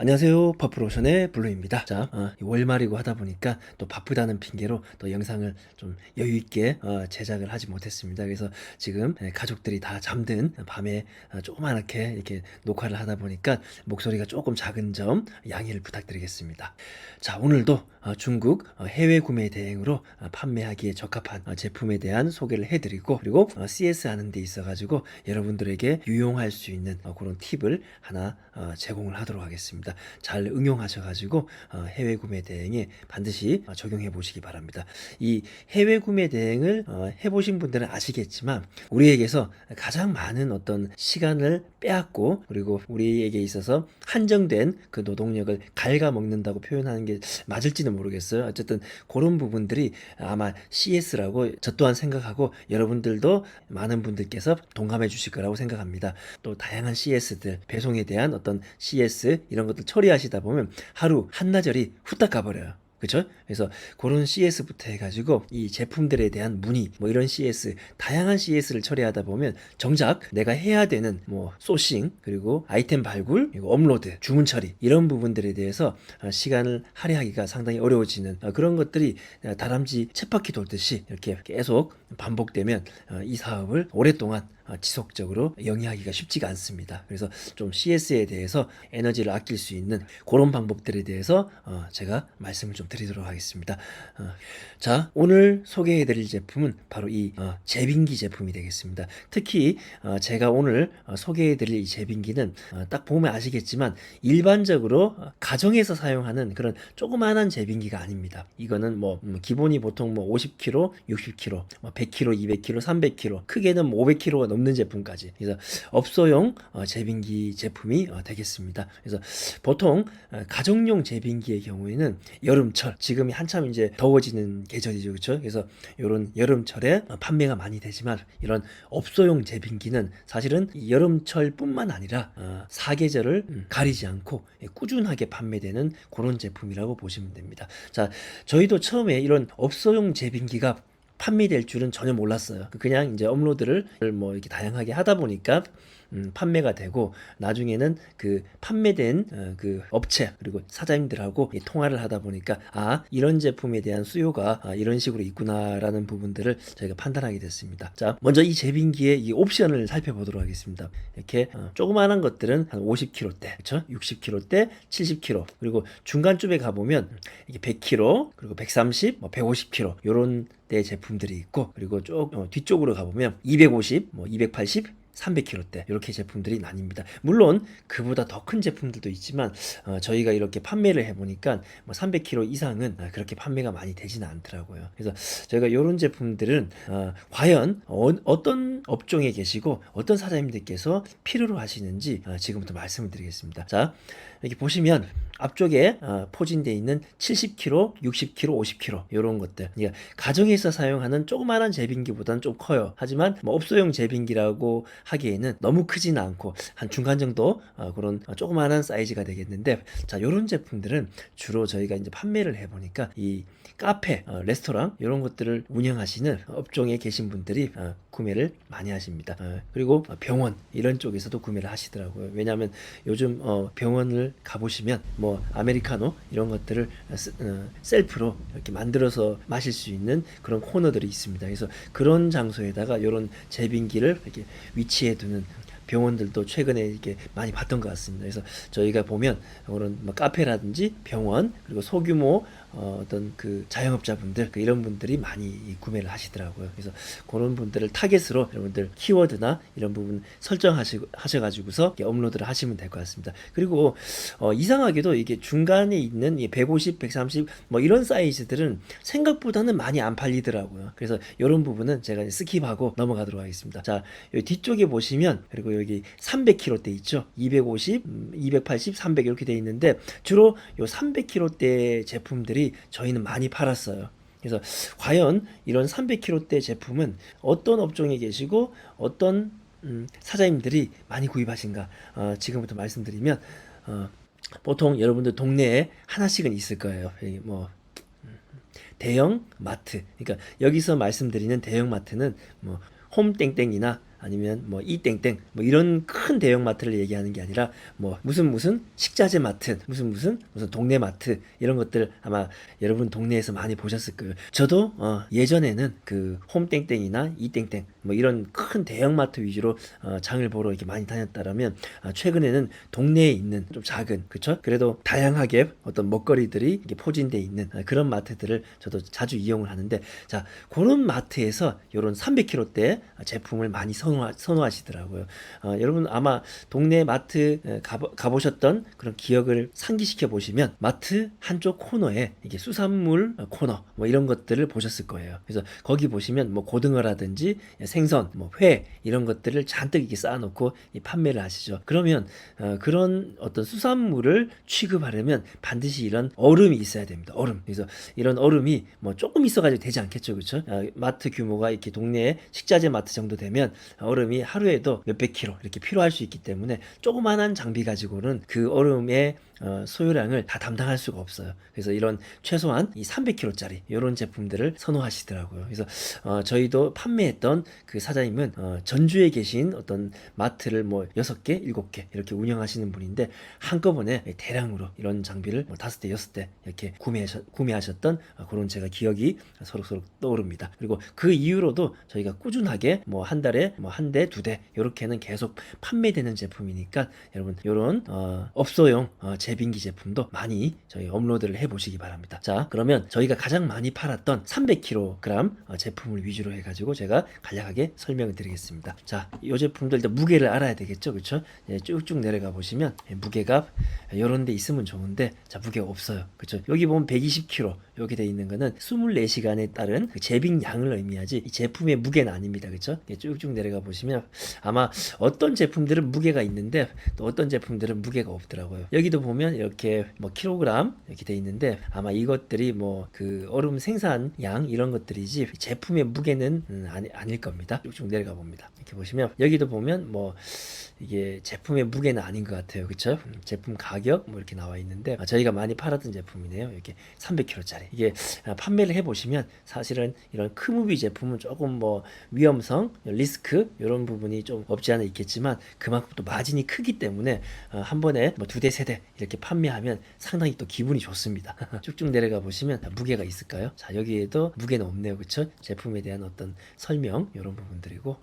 안녕하세요. 퍼플오션의 블루입니다. 자, 월말이고 하다 보니까 또 바쁘다는 핑계로 또 영상을 좀 여유 있게 제작을 하지 못했습니다. 그래서 지금 가족들이 다 잠든 밤에 조그맣게 이렇게 녹화를 하다 보니까 목소리가 조금 작은 점 양해를 부탁드리겠습니다. 자, 오늘도 중국 해외 구매 대행으로 판매하기에 적합한 제품에 대한 소개를 해드리고, 그리고 CS 하는 데 있어가지고 여러분들에게 유용할 수 있는 그런 팁을 하나 제공을 하도록 하겠습니다. 잘 응용하셔가지고 해외 구매 대행에 반드시 적용해 보시기 바랍니다. 이 해외 구매 대행을 해보신 분들은 아시겠지만, 우리에게서 가장 많은 어떤 시간을 빼앗고, 그리고 우리에게 있어서 한정된 그 노동력을 갉아먹는다고 표현하는 게 맞을지는 모르겠어요. 어쨌든 그런 부분들이 아마 CS라고 저 또한 생각하고, 여러분들도 많은 분들께서 동감해 주실 거라고 생각합니다. 또 다양한 CS들, 배송에 대한 어떤 CS 이런 것들 처리하시다 보면 하루 한나절이 후딱 가버려요. 그쵸? 그래서 그런 CS부터 해가지고 이 제품들에 대한 문의, 뭐 이런 CS, 다양한 CS를 처리하다 보면 정작 내가 해야 되는 뭐 소싱, 그리고 아이템 발굴, 그리고 업로드, 주문 처리 이런 부분들에 대해서 시간을 할애하기가 상당히 어려워지는 그런 것들이 다람쥐 쳇바퀴 돌듯이 이렇게 계속 반복되면 이 사업을 오랫동안 지속적으로 영위하기가 쉽지가 않습니다. 그래서 좀 CS에 대해서 에너지를 아낄 수 있는 그런 방법들에 대해서 제가 말씀을 좀 드리도록 하겠습니다. 자, 오늘 소개해드릴 제품은 바로 이 제빙기 제품이 되겠습니다. 특히 제가 오늘 소개해드릴 이 제빙기는 딱 보면 아시겠지만 일반적으로 가정에서 사용하는 그런 조그마한 제빙기가 아닙니다. 이거는 뭐 기본이 보통 뭐 50kg, 60kg, 100kg, 200kg, 300kg, 크게는 500kg가 넘는 제품까지. 그래서 업소용 제빙기 제품이 되겠습니다. 그래서 보통 가정용 제빙기의 경우에는 여름철, 지금이 한참 이제 더워지는 계절이죠, 그렇죠? 그래서 이런 여름철에 판매가 많이 되지만, 이런 업소용 제빙기는 사실은 여름철뿐만 아니라 사계절을 가리지 않고 꾸준하게 판매되는 그런 제품이라고 보시면 됩니다. 자, 저희도 처음에 이런 업소용 제빙기가 판매될 줄은 전혀 몰랐어요. 그냥 이제 업로드를 뭐 이렇게 다양하게 하다 보니까 판매가 되고, 나중에는 그 판매된 그 업체 그리고 사장님들하고 통화를 하다 보니까 이런 제품에 대한 수요가 이런 식으로 있구나라는 부분들을 저희가 판단하게 됐습니다. 자, 먼저 이 제빙기의 이 옵션을 살펴보도록 하겠습니다. 이렇게 조그마한 것들은 한 50kg대, 그렇죠? 60kg대, 70kg, 그리고 중간쯤에 가보면 이게 100kg, 그리고 130, 150kg 이런 때 제품들이 있고, 그리고 뒤쪽으로 가보면 250, 280, 300kg대 이렇게 제품들이 나뉩니다. 물론 그보다 더 큰 제품들도 있지만 저희가 이렇게 판매를 해보니까 뭐 300kg 이상은 그렇게 판매가 많이 되지는 않더라고요. 그래서 저희가 이런 제품들은 과연 어떤 업종에 계시고 어떤 사장님들께서 필요로 하시는지 지금부터 말씀을 드리겠습니다. 자, 이렇게 보시면 앞쪽에 포진되어 있는 70kg, 60kg, 50kg 이런 것들, 그러니까 가정에서 사용하는 조그마한 제빙기보다는 좀 커요. 하지만 뭐 업소용 제빙기라고 하기에는 너무 크지는 않고 한 중간 정도 그런 조그마한 사이즈가 되겠는데, 자, 이런 제품들은 주로 저희가 이제 판매를 해보니까 이 카페, 레스토랑 이런 것들을 운영하시는 업종에 계신 분들이 구매를 많이 하십니다. 그리고 병원 이런 쪽에서도 구매를 하시더라고요. 왜냐하면 요즘 병원을 가보시면 뭐 아메리카노 이런 것들을 셀프로 이렇게 만들어서 마실 수 있는 그런 코너들이 있습니다. 그래서 그런 장소에다가 이런 제빙기를 이렇게 위치해 두는 병원들도 최근에 이렇게 많이 봤던 것 같습니다. 그래서 저희가 보면 그런 뭐 카페라든지 병원, 그리고 소규모 어떤 그 자영업자분들 이런 분들이 많이 구매를 하시더라고요. 그래서 그런 분들을 타겟으로 여러분들 키워드나 이런 부분 설정하셔가지고서 업로드를 하시면 될 것 같습니다. 그리고 이상하게도 이게 중간에 있는 150, 130 뭐 이런 사이즈들은 생각보다는 많이 안 팔리더라고요. 그래서 이런 부분은 제가 스킵하고 넘어가도록 하겠습니다. 자, 여기 뒤쪽에 보시면, 그리고 여기 300kg대 있죠. 250, 280, 300 이렇게 돼 있는데, 주로 요 300kg대 제품들이 저희는 많이 팔았어요. 그래서 과연 이런 300kg대 제품은 어떤 업종에 계시고 어떤 사장님들이 많이 구입하신가, 지금부터 말씀드리면 보통 여러분들 동네에 하나씩은 있을 거예요. 뭐 대형 마트, 그러니까 여기서 말씀드리는 대형 마트는 뭐 홈땡땡이나 아니면 뭐 이땡땡 뭐 이런 큰 대형 마트를 얘기하는 게 아니라 뭐 무슨 식자재 마트, 무슨 동네 마트 이런 것들 아마 여러분 동네에서 많이 보셨을 거예요. 저도 예전에는 그 홈땡땡이나 이땡땡 뭐 이런 큰 대형 마트 위주로 장을 보러 이렇게 많이 다녔다라면 최근에는 동네에 있는 좀 작은 그쵸? 그래도 다양하게 어떤 먹거리들이 이렇게 포진돼 있는 그런 마트들을 저도 자주 이용을 하는데 자 그런 마트에서 이런 300kg대 제품을 많이 선호하시더라고요. 여러분 아마 동네 마트 가보셨던 그런 기억을 상기시켜 보시면 마트 한쪽 코너에 이게 수산물 코너 뭐 이런 것들을 보셨을 거예요. 그래서 거기 보시면 뭐 고등어라든지 생선, 뭐 회 이런 것들을 잔뜩 이렇게 쌓아놓고 판매를 하시죠. 그러면 그런 어떤 수산물을 취급하려면 반드시 이런 얼음이 있어야 됩니다. 얼음. 그래서 이런 얼음이 뭐 조금 있어가지고 되지 않겠죠, 그렇죠? 마트 규모가 이렇게 동네에 식자재 마트 정도 되면 얼음이 하루에도 몇백 킬로 이렇게 필요할 수 있기 때문에 조그만한 장비 가지고는 그 얼음의 소요량을 다 담당할 수가 없어요. 그래서 이런 최소한 이 300kg짜리 이런 제품들을 선호하시더라고요. 그래서 저희도 판매했던 그 사장님은 전주에 계신 어떤 마트를 뭐 6개, 7개 이렇게 운영하시는 분인데 한꺼번에 대량으로 이런 장비를 뭐 5대, 6대 이렇게 구매하셨던 그런 제가 기억이 서로 떠오릅니다. 그리고 그 이후로도 저희가 꾸준하게 뭐 한 달에 뭐 한 대, 2대 이렇게는 계속 판매되는 제품이니까 여러분 이런 업소용 제빙기 제품도 많이 저희 업로드를 해보시기 바랍니다. 자 그러면 저희가 가장 많이 팔았던 300kg 제품을 위주로 해가지고 제가 간략하게 설명을 드리겠습니다. 자 이 제품들 일단 무게를 알아야 되겠죠, 그렇죠? 쭉쭉 내려가 보시면 무게가 이런 데 있으면 좋은데 자 무게가 없어요, 그렇죠? 여기 보면 120kg 여기 돼 있는 거는 24시간에 따른 그 제빙량을 의미하지 이 제품의 무게는 아닙니다, 그렇죠? 쭉쭉 내려가 보시면 아마 어떤 제품들은 무게가 있는데 또 어떤 제품들은 무게가 없더라고요. 여기도 보면 이렇게 뭐 킬로그램 이렇게 돼 있는데 아마 이것들이 뭐 그 얼음 생산량 이런 것들이지 제품의 무게는 아닐 겁니다. 쭉쭉 내려가 봅니다. 이렇게 보시면 여기도 보면 뭐 이게 제품의 무게는 아닌 것 같아요, 그쵸? 제품 가격 뭐 이렇게 나와 있는데 저희가 많이 팔았던 제품이네요. 이렇게 300kg짜리 이게 판매를 해보시면 사실은 이런 크무비 제품은 조금 뭐 위험성, 리스크 이런 부분이 좀 없지 않아 있겠지만 그만큼 또 마진이 크기 때문에 한 번에 뭐 2대, 3대 이렇게 판매하면 상당히 또 기분이 좋습니다. 쭉쭉 내려가 보시면 무게가 있을까요? 자 여기에도 무게는 없네요, 그쵸? 제품에 대한 어떤 설명 이런 부분들이고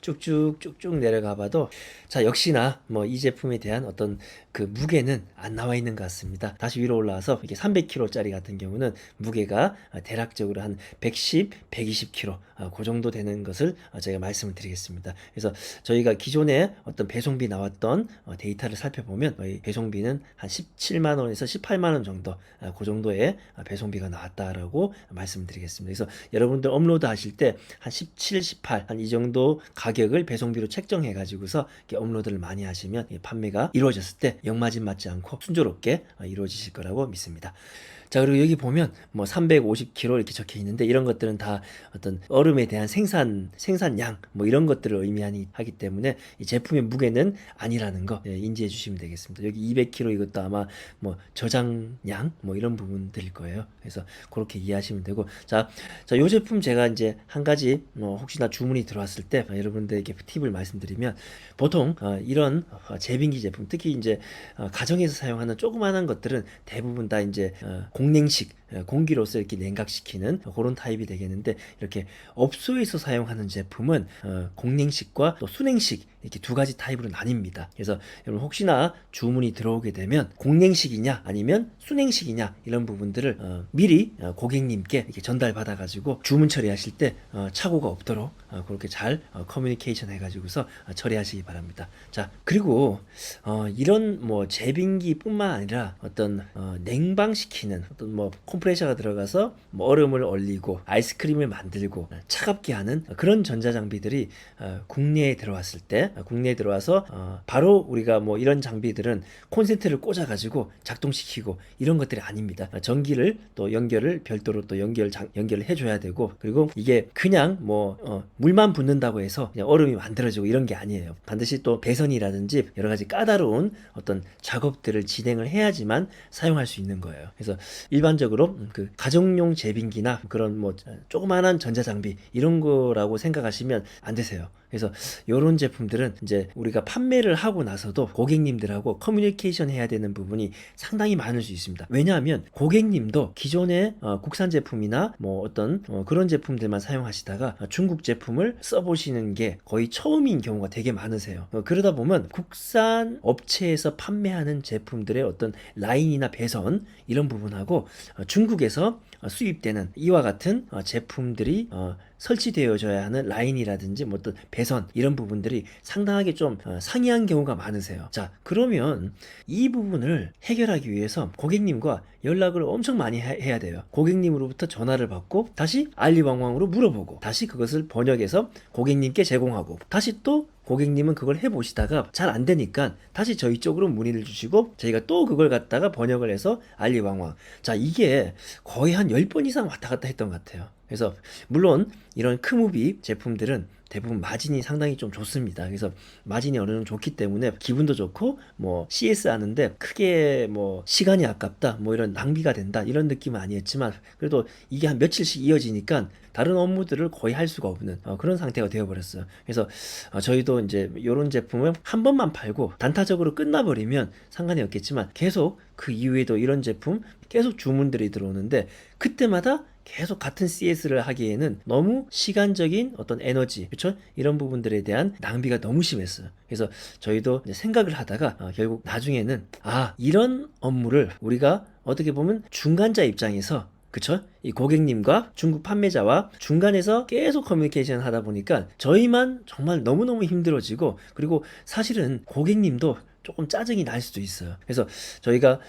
쭉쭉 내려가 봐도 자 역시나 뭐 이 제품에 대한 어떤 그 무게는 안 나와 있는 것 같습니다. 다시 위로 올라와서 이게 300kg짜리 같은 경우는 무게가 대략적으로 한 110, 120kg 그 정도 되는 것을 제가 말씀을 드리겠습니다. 그래서 저희가 기존에 어떤 배송비 나왔던 데이터를 살펴보면 배송비는 한 17만 원에서 18만 원 정도 그 정도의 배송비가 나왔다라고 말씀드리겠습니다. 그래서 여러분들 업로드 하실 때 한 17, 18 한 이 정도 가격을 배송비로 책정해 가지고서 업로드를 많이 하시면 판매가 이루어졌을 때 역마진 맞지 않고 순조롭게 이루어지실 거라고 믿습니다. 자 그리고 여기 보면 뭐 350kg 이렇게 적혀 있는데 이런 것들은 다 어떤 얼음에 대한 생산량 뭐 이런 것들을 의미하기 때문에 이 제품의 무게는 아니라는 거 인지해 주시면 되겠습니다. 여기 200kg 이것도 아마 뭐 저장량 뭐 이런 부분들일 거예요. 그래서 그렇게 이해하시면 되고 이 제품 제가 이제 한 가지 혹시나 주문이 들어왔을 때 여러분들에게 팁을 말씀드리면 보통 이런 제빙기 제품 특히 이제 가정에서 사용하는 조그마한 것들은 대부분 다 이제 공냉식 공기로서 이렇게 냉각시키는 그런 타입이 되겠는데 이렇게 업소에서 사용하는 제품은 공냉식과 또 수냉식 이렇게 두 가지 타입으로 나뉩니다. 그래서 여러분 혹시나 주문이 들어오게 되면 공냉식이냐 아니면 수냉식이냐 이런 부분들을 미리 고객님께 이렇게 전달받아 가지고 주문 처리하실 때 착오가 없도록 그렇게 잘 커뮤니케이션 해가지고서 처리하시기 바랍니다. 자 그리고 이런 뭐 제빙기뿐만 아니라 어떤 냉방시키는 어떤 뭐 컴프레셔가 들어가서 뭐 얼음을 얼리고 아이스크림을 만들고 차갑게 하는 그런 전자장비들이 국내에 들어왔을 때 국내에 들어와서 바로 우리가 뭐 이런 장비들은 콘센트를 꽂아 가지고 작동시키고 이런 것들이 아닙니다. 전기를 또 연결을 별도로 또 연결을 해줘야 되고 그리고 이게 그냥 뭐 물만 붓는다고 해서 그냥 얼음이 만들어지고 이런 게 아니에요. 반드시 또 배선이라든지 여러 가지 까다로운 어떤 작업들을 진행을 해야지만 사용할 수 있는 거예요. 그래서 일반적으로 그 가정용 제빙기나 그런 뭐 조그만한 전자장비 이런 거라고 생각하시면 안 되세요. 그래서 이런 제품들은 이제 우리가 판매를 하고 나서도 고객님들하고 커뮤니케이션 해야 되는 부분이 상당히 많을 수 있습니다. 왜냐하면 고객님도 기존의 국산 제품이나 뭐 어떤 그런 제품들만 사용하시다가 중국 제품을 써보시는 게 거의 처음인 경우가 되게 많으세요. 그러다 보면 국산 업체에서 판매하는 제품들의 어떤 라인이나 배선 이런 부분하고 중국에서 수입되는 이와 같은 제품들이 설치되어져야 하는 라인이라든지 뭐 어떤 배선 이런 부분들이 상당하게 좀 상이한 경우가 많으세요. 자, 그러면 이 부분을 해결하기 위해서 고객님과 연락을 엄청 많이 해야 돼요. 고객님으로부터 전화를 받고 다시 알리방광으로 물어보고 다시 그것을 번역해서 고객님께 제공하고 다시 또 고객님은 그걸 해보시다가 잘 안 되니까 다시 저희 쪽으로 문의를 주시고 저희가 또 그걸 갖다가 번역을 해서 알리방광. 자, 이게 거의 한 10번 이상 왔다 갔다 했던 것 같아요. 그래서 물론 이런 크무비 제품들은 대부분 마진이 상당히 좀 좋습니다. 그래서 마진이 어느 정도 좋기 때문에 기분도 좋고 뭐 CS 하는데 크게 뭐 시간이 아깝다 뭐 이런 낭비가 된다 이런 느낌은 아니었지만 그래도 이게 한 며칠씩 이어지니까 다른 업무들을 거의 할 수가 없는 그런 상태가 되어버렸어요. 그래서 저희도 이제 이런 제품을 한 번만 팔고 단타적으로 끝나버리면 상관이 없겠지만 계속 그 이후에도 이런 제품 계속 주문들이 들어오는데 그때마다 계속 같은 CS를 하기에는 너무 시간적인 어떤 에너지, 그렇죠? 이런 부분들에 대한 낭비가 너무 심했어요. 그래서 저희도 이제 생각을 하다가 결국 나중에는 이런 업무를 우리가 어떻게 보면 중간자 입장에서 그쵸? 이 고객님과 중국 판매자와 중간에서 계속 커뮤니케이션 하다 보니까 저희만 정말 너무너무 힘들어지고 그리고 사실은 고객님도 조금 짜증이 날 수도 있어요. 그래서 저희가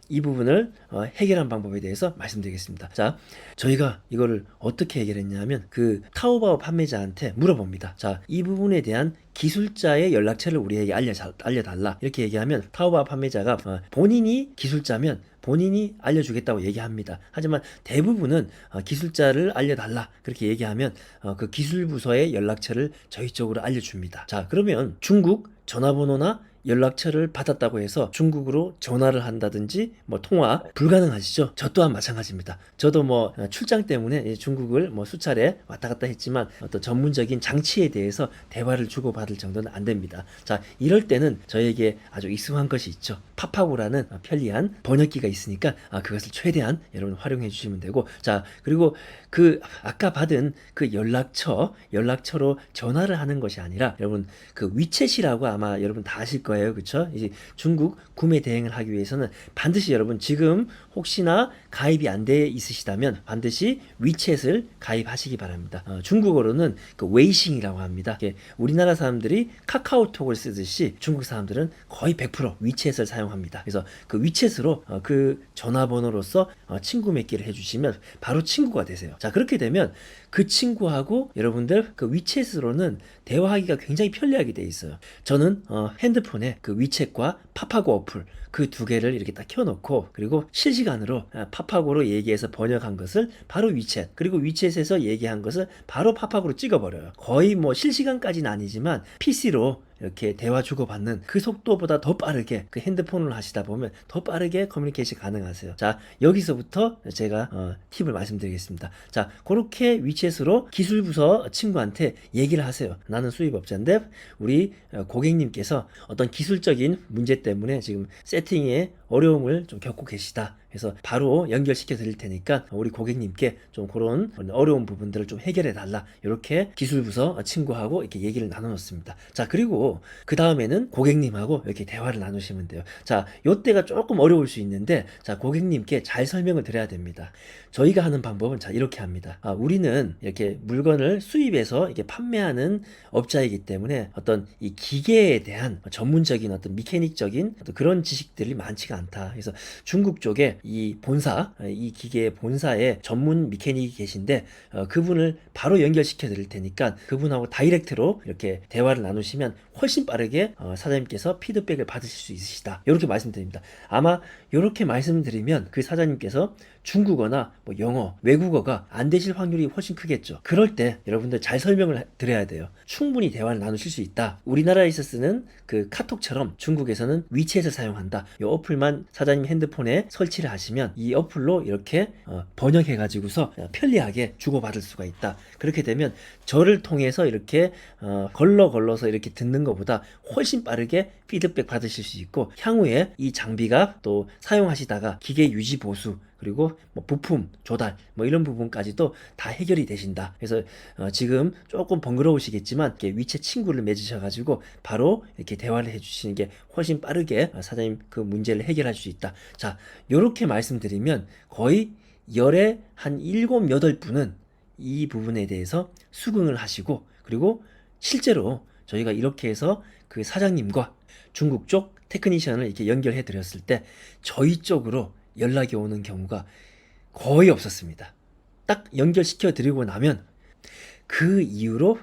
이 부분을 해결한 방법에 대해서 말씀드리겠습니다. 자, 저희가 이거를 어떻게 해결했냐면 그 타오바오 판매자한테 물어봅니다. 자, 이 부분에 대한 기술자의 연락처를 우리에게 알려달라 이렇게 얘기하면 타오바오 판매자가 본인이 기술자면 본인이 알려주겠다고 얘기합니다. 하지만 대부분은 기술자를 알려달라 그렇게 얘기하면 그 기술부서의 연락처를 저희 쪽으로 알려줍니다. 자, 그러면 중국 전화번호나 연락처를 받았다고 해서 중국으로 전화를 한다든지 뭐 통화 불가능하시죠? 저 또한 마찬가지입니다. 저도 뭐 출장 때문에 중국을 뭐 수차례 왔다 갔다 했지만 어떤 전문적인 장치에 대해서 대화를 주고받을 정도는 안 됩니다. 자, 이럴 때는 저에게 아주 익숙한 것이 있죠. 파파고라는 편리한 번역기가 있으니까 그것을 최대한 여러분 활용해 주시면 되고, 자, 그리고 그 아까 받은 그 연락처로 전화를 하는 것이 아니라 여러분 그 위챗이라고 아마 여러분 다 아실 거예요. 그쵸? 이제 중국 구매 대행을 하기 위해서는 반드시 여러분 지금 혹시나 가입이 안 돼 있으시다면 반드시 위챗을 가입하시기 바랍니다. 중국어로는 그 웨이싱이라고 합니다. 우리나라 사람들이 카카오톡을 쓰듯이 중국 사람들은 거의 100% 위챗을 사용합니다. 그래서 그 위챗으로 그 전화번호로서 친구 맺기를 해주시면 바로 친구가 되세요. 자, 그렇게 되면 그 친구하고 여러분들 그 위챗으로는 대화하기가 굉장히 편리하게 돼 있어요. 저는 핸드폰에 그 위챗과 파파고 어플 그 두 개를 이렇게 딱 켜놓고 그리고 실시간으로 파파고로 얘기해서 번역한 것을 바로 위챗 그리고 위챗에서 얘기한 것을 바로 파파고로 찍어버려요. 거의 뭐 실시간까지는 아니지만 PC로 이렇게 대화 주고받는 그 속도보다 더 빠르게 그 핸드폰을 하시다 보면 더 빠르게 커뮤니케이션 가능하세요. 자, 여기서부터 제가 팁을 말씀드리겠습니다. 자, 그렇게 위챗으로 기술부서 친구한테 얘기를 하세요. 나는 수입업자인데 우리 고객님께서 어떤 기술적인 문제 때문에 지금 세팅에 어려움을 좀 겪고 계시다. 그래서 바로 연결시켜 드릴 테니까 우리 고객님께 좀 그런 어려운 부분들을 좀 해결해 달라. 이렇게 기술부서 친구하고 이렇게 얘기를 나눠놓습니다. 자, 그리고 그 다음에는 고객님하고 이렇게 대화를 나누시면 돼요. 자, 요때가 조금 어려울 수 있는데 자, 고객님께 잘 설명을 드려야 됩니다. 저희가 하는 방법은 자, 이렇게 합니다. 우리는 이렇게 물건을 수입해서 이렇게 판매하는 업자이기 때문에 어떤 이 기계에 대한 전문적인 어떤 미케닉적인 어떤 그런 지식들이 많지가 않다. 그래서 중국 쪽에 이 본사, 이 기계의 본사에 전문 미케닉이 계신데 그분을 바로 연결시켜 드릴 테니까 그분하고 다이렉트로 이렇게 대화를 나누시면 훨씬 빠르게 사장님께서 피드백을 받으실 수 있으시다. 이렇게 말씀드립니다. 아마 이렇게 말씀드리면 그 사장님께서 중국어나 뭐 영어, 외국어가 안 되실 확률이 훨씬 크겠죠. 그럴 때 여러분들 잘 설명을 드려야 돼요. 충분히 대화를 나누실 수 있다. 우리나라에서 쓰는 그 카톡처럼 중국에서는 위챗을 사용한다. 이 어플만 사장님 핸드폰에 설치를 하시면 이 어플로 이렇게 번역해 가지고서 편리하게 주고받을 수가 있다. 그렇게 되면 저를 통해서 이렇게 걸러서 이렇게 듣는 것보다 훨씬 빠르게 피드백 받으실 수 있고, 향후에 이 장비가 또 사용하시다가 기계 유지 보수 그리고 뭐 부품 조달 뭐 이런 부분까지도 다 해결이 되신다. 그래서 지금 조금 번거로우시겠지만 이렇게 위챗 친구를 맺으셔가지고 바로 이렇게 대화를 해주시는 게 훨씬 빠르게 사장님 그 문제를 해결할 수 있다. 자, 요렇게 말씀드리면 거의 열에 한 7, 8분은 이 부분에 대해서 수긍을 하시고, 그리고 실제로 저희가 이렇게 해서 그 사장님과 중국 쪽 테크니션을 이렇게 연결해 드렸을 때 저희 쪽으로 연락이 오는 경우가 거의 없었습니다. 딱 연결시켜 드리고 나면 그 이후로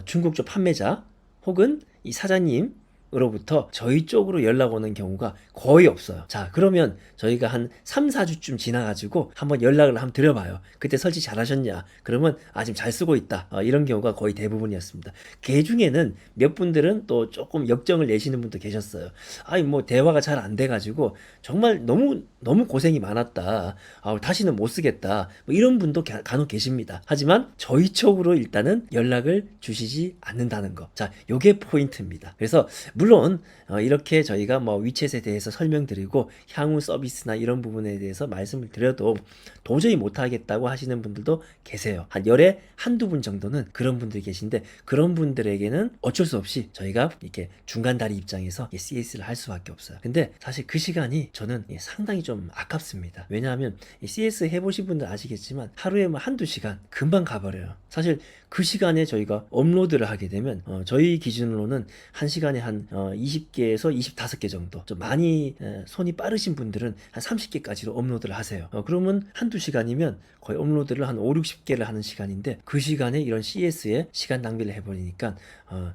중국 쪽 판매자 혹은 이 사장님으로부터 저희 쪽으로 연락 오는 경우가 거의 없어요. 자, 그러면 저희가 한 3, 4주쯤 지나가지고 한번 연락을 한번 드려봐요. 그때 설치 잘하셨냐? 그러면 지금 잘 쓰고 있다. 이런 경우가 거의 대부분이었습니다. 그 중에는 몇 분들은 또 조금 역정을 내시는 분도 계셨어요. 아니 뭐 대화가 잘 안 돼가지고 정말 너무 고생이 많았다. 다시는 못 쓰겠다. 뭐 이런 분도 간혹 계십니다. 하지만 저희 쪽으로 일단은 연락을 주시지 않는다는 거. 자, 요게 포인트입니다. 그래서 물론 이렇게 저희가 뭐 위챗에 대해서 설명드리고 향후 서비스나 이런 부분에 대해서 말씀을 드려도 도저히 못하겠다고 하시는 분들도 계세요. 한 열에 한두 분 정도는 그런 분들이 계신데, 그런 분들에게는 어쩔 수 없이 저희가 이렇게 중간다리 입장에서 CS를 할 수밖에 없어요. 근데 사실 그 시간이 저는 상당히 좀 아깝습니다. 왜냐하면 CS 해보신 분들 아시겠지만 하루에 뭐 한두 시간 금방 가버려요. 사실 그 시간에 저희가 업로드를 하게 되면 저희 기준으로는 한 시간에 한 20개에서 25개 정도, 좀 많이 손이 빠르신 분들은 한 30개까지로 업로드를 하세요. 그러면 한두 시간이면 거의 업로드를 한 5, 60개를 하는 시간인데, 그 시간에 이런 CS에 시간 낭비를 해버리니까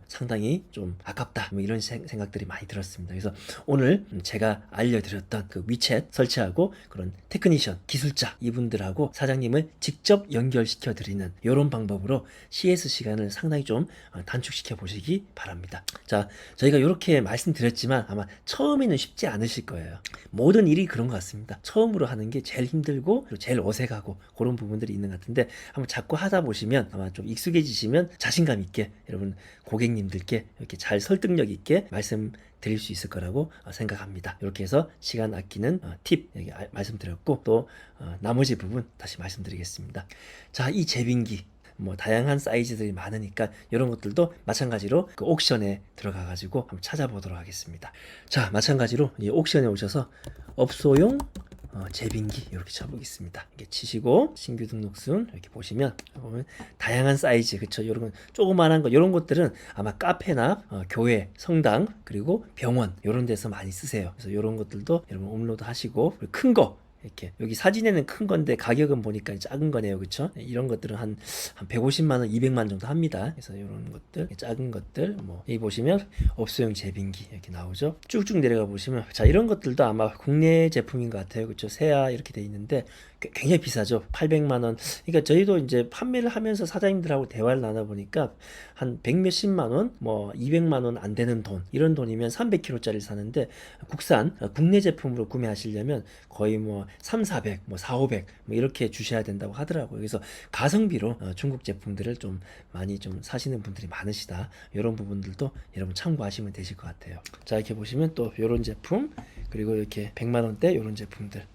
상당히 좀 아깝다, 뭐 이런 생각들이 많이 들었습니다. 그래서 오늘 제가 알려드렸던 그 위챗 설치하고 그런 테크니션, 기술자 이분들하고 사장님을 직접 연결시켜 드리는 이런 방법으로 CS 시간을 상당히 좀 단축시켜 보시기 바랍니다. 자, 저희가 이렇게 말씀드렸지만 아마 처음에는 쉽지 않으실 거예요. 모든 일이 그런 것 같습니다. 처음으로 하는 게 제일 힘들고 제일 어색하고 그런 부분들이 있는 것 같은데, 한번 자꾸 하다 보시면 아마 좀 익숙해지시면 자신감 있게 여러분 고객님들께 이렇게 잘 설득력 있게 말씀드릴 수 있을 거라고 생각합니다. 이렇게 해서 시간 아끼는 팁 여기 말씀드렸고, 또 나머지 부분 다시 말씀드리겠습니다. 자, 이 제빙기 뭐 다양한 사이즈들이 많으니까 이런 것들도 마찬가지로 그 옥션에 들어가 가지고 한번 찾아보도록 하겠습니다. 자, 마찬가지로 이 옥션에 오셔서 업소용 제빙기 이렇게 쳐보겠습니다. 이렇게 치시고 신규 등록순 이렇게 보시면 다양한 사이즈, 그쵸? 이런 건 조그만한 거, 이런 것들은 아마 카페나 교회, 성당 그리고 병원 이런 데서 많이 쓰세요. 그래서 이런 것들도 여러분 업로드 하시고, 큰 거 이렇게 여기 사진에는 큰 건데 가격은 보니까 작은 거네요. 그쵸? 이런 것들은 한 150만원, 200만 정도 합니다. 그래서 이런 것들, 작은 것들, 뭐, 여기 보시면 업소용 제빙기 이렇게 나오죠. 쭉쭉 내려가 보시면, 자, 이런 것들도 아마 국내 제품인 것 같아요. 그쵸? 세아 이렇게 돼 있는데 굉장히 비싸죠. 800만원. 그러니까 저희도 이제 판매를 하면서 사장님들하고 대화를 나눠보니까 한 100몇십만원, 뭐 200만원 안 되는 돈, 이런 돈이면 300kg짜리 사는데, 국산, 국내 제품으로 구매하시려면 거의 뭐 3, 400, 뭐 4, 500, 뭐 이렇게 주셔야 된다고 하더라고요. 그래서 가성비로 중국 제품들을 좀 많이 좀 사시는 분들이 많으시다. 이런 부분들도 여러분 참고하시면 되실 것 같아요. 자, 이렇게 보시면 또 이런 제품, 그리고 이렇게 100만원대 이런 제품들,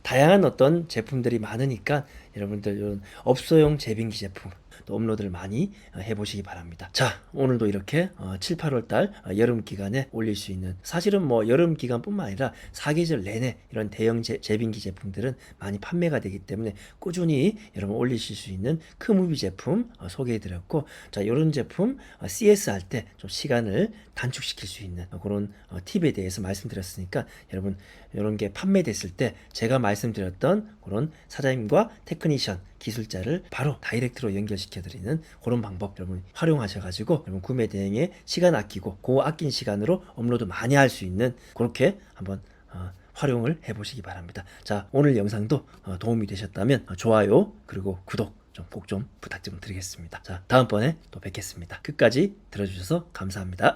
다양한 어떤 제품들이 많으니까 여러분들 이런 업소용 제빙기 제품 또 업로드를 많이 해보시기 바랍니다. 자, 오늘도 이렇게 7, 8월 달 여름 기간에 올릴 수 있는, 사실은 뭐 여름 기간뿐만 아니라 사계절 내내 이런 대형 제빙기 제품들은 많이 판매가 되기 때문에 꾸준히 여러분 올리실 수 있는 크무비 제품 소개해드렸고, 자, 이런 제품 CS 할 때 좀 시간을 단축시킬 수 있는 그런 팁에 대해서 말씀드렸으니까, 여러분 이런 게 판매됐을 때 제가 말씀드렸던 그런 사장님과 테크니션, 기술자를 바로 다이렉트로 연결시켜드리는 그런 방법 여러분 활용하셔가지고 여러분 구매 대행에 시간 아끼고 그 아낀 시간으로 업로드 많이 할 수 있는, 그렇게 한번 활용을 해보시기 바랍니다. 자, 오늘 영상도 도움이 되셨다면 좋아요 그리고 구독 꼭 좀 부탁 좀 드리겠습니다. 자, 다음번에 또 뵙겠습니다. 끝까지 들어주셔서 감사합니다.